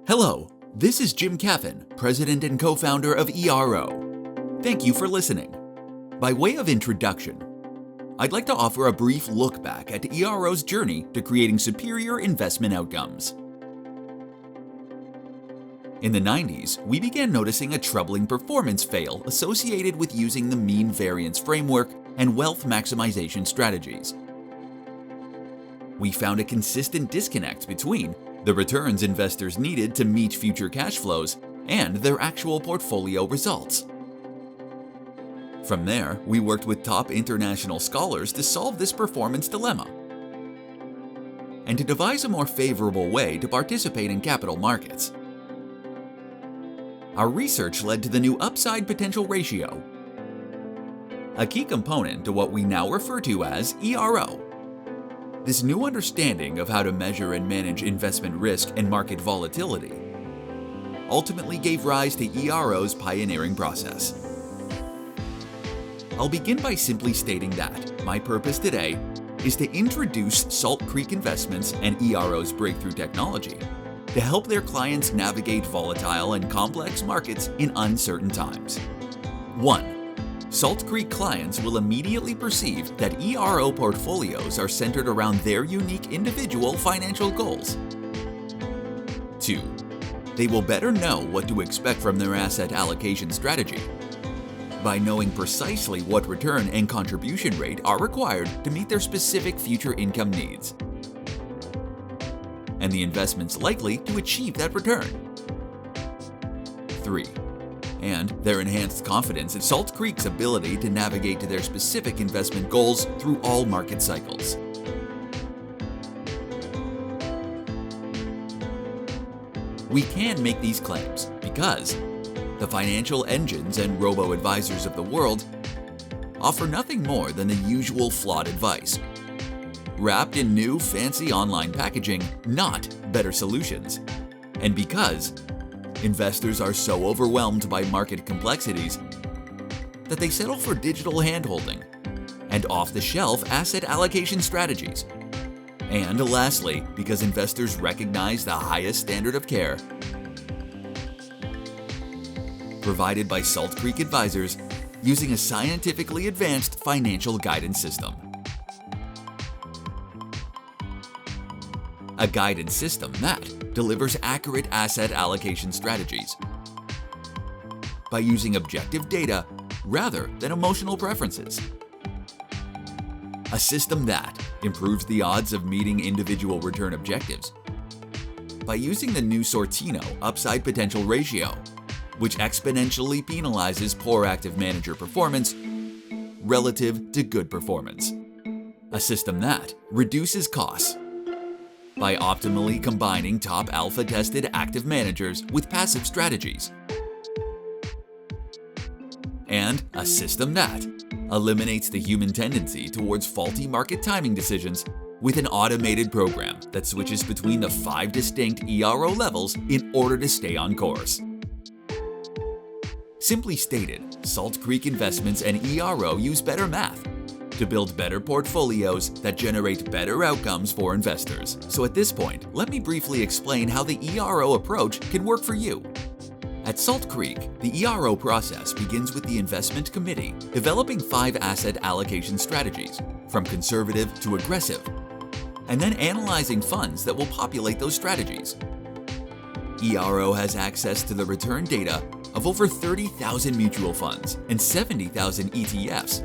Hello, this is Jim Caffin, President and co-founder of ERO. Thank you for listening. By way of introduction, I'd like to offer a brief look back at ERO's journey to creating superior investment outcomes. In the 90s, we began noticing a troubling performance fail associated with using the mean variance framework and wealth maximization strategies. We found a consistent disconnect between the returns investors needed to meet future cash flows and their actual portfolio results. From there, we worked with top international scholars to solve this performance dilemma and to devise a more favorable way to participate in capital markets. Our research led to the new upside potential ratio, a key component to what we now refer to as ERO. This new understanding of how to measure and manage investment risk and market volatility ultimately gave rise to ERO's pioneering process. I'll begin by simply stating that my purpose today is to introduce Salt Creek Investments and ERO's breakthrough technology to help their clients navigate volatile and complex markets in uncertain times. 1. Salt Creek clients will immediately perceive that ERO portfolios are centered around their unique individual financial goals. 2. They will better know what to expect from their asset allocation strategy by knowing precisely what return and contribution rate are required to meet their specific future income needs, and the investments likely to achieve that return. 3. And their enhanced confidence in Salt Creek's ability to navigate to their specific investment goals through all market cycles. We can make these claims because the financial engines and robo-advisors of the world offer nothing more than the usual flawed advice, wrapped in new fancy online packaging, not better solutions. And because investors are so overwhelmed by market complexities that they settle for digital handholding and off-the-shelf asset allocation strategies. And lastly, because investors recognize the highest standard of care provided by Salt Creek Advisors using a scientifically advanced financial guidance system. A guidance system that delivers accurate asset allocation strategies by using objective data rather than emotional preferences. A system that improves the odds of meeting individual return objectives by using the new Sortino upside potential ratio, which exponentially penalizes poor active manager performance relative to good performance. A system that reduces costs by optimally combining top alpha-tested active managers with passive strategies. And a system that eliminates the human tendency towards faulty market timing decisions with an automated program that switches between the 5 distinct ERO levels in order to stay on course. Simply stated, Salt Creek Investments and ERO use better math to build better portfolios that generate better outcomes for investors. So at this point, let me briefly explain how the ERO approach can work for you. At Salt Creek, the ERO process begins with the investment committee developing 5 asset allocation strategies, from conservative to aggressive, and then analyzing funds that will populate those strategies. ERO has access to the return data of over 30,000 mutual funds and 70,000 ETFs,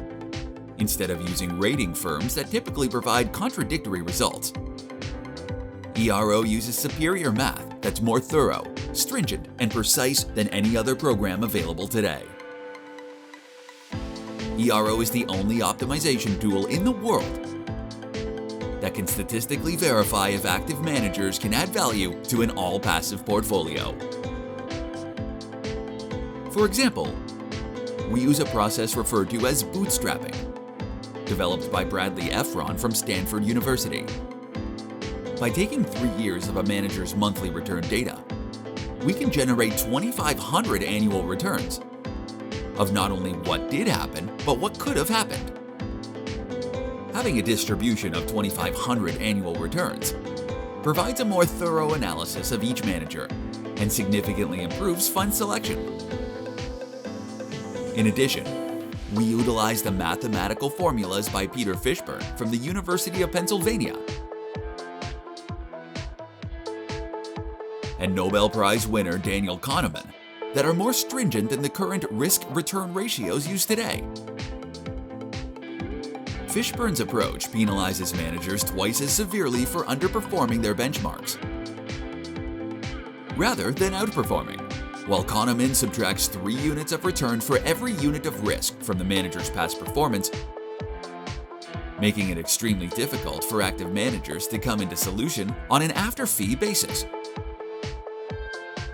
instead of using rating firms that typically provide contradictory results. ERO uses superior math that's more thorough, stringent, and precise than any other program available today. ERO is the only optimization tool in the world that can statistically verify if active managers can add value to an all-passive portfolio. For example, we use a process referred to as bootstrapping, developed by Bradley Efron from Stanford University. By taking 3 years of a manager's monthly return data, we can generate 2,500 annual returns of not only what did happen, but what could have happened. Having a distribution of 2,500 annual returns provides a more thorough analysis of each manager and significantly improves fund selection. In addition, we utilize the mathematical formulas by Peter Fishburne from the University of Pennsylvania and Nobel Prize winner Daniel Kahneman that are more stringent than the current risk-return ratios used today. Fishburne's approach penalizes managers twice as severely for underperforming their benchmarks, rather than outperforming, while Kahneman subtracts 3 units of return for every unit of risk from the manager's past performance, making it extremely difficult for active managers to come into solution on an after-fee basis.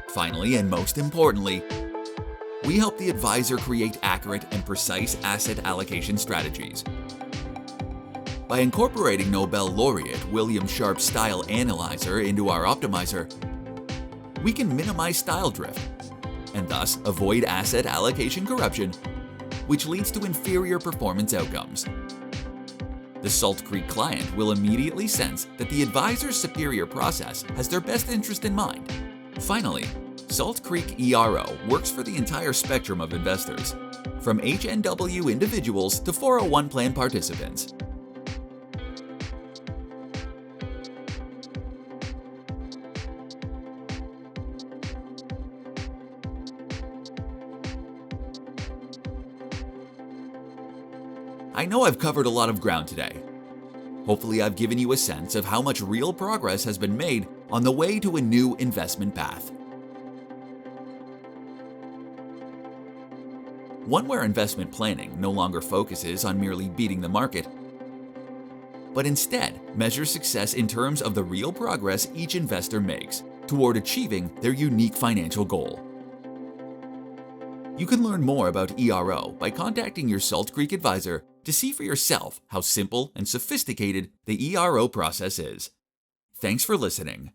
Finally, and most importantly, we help the advisor create accurate and precise asset allocation strategies. By incorporating Nobel laureate William Sharpe's style analyzer into our optimizer, we can minimize style drift and thus avoid asset allocation corruption, which leads to inferior performance outcomes. The Salt Creek client will immediately sense that the advisor's superior process has their best interest in mind. Finally, Salt Creek ERO works for the entire spectrum of investors, from HNW individuals to 401 plan participants. I know I've covered a lot of ground today. Hopefully I've given you a sense of how much real progress has been made on the way to a new investment path. One where investment planning no longer focuses on merely beating the market, but instead measures success in terms of the real progress each investor makes toward achieving their unique financial goal. You can learn more about ERO by contacting your Salt Creek advisor to see for yourself how simple and sophisticated the ERO process is. Thanks for listening.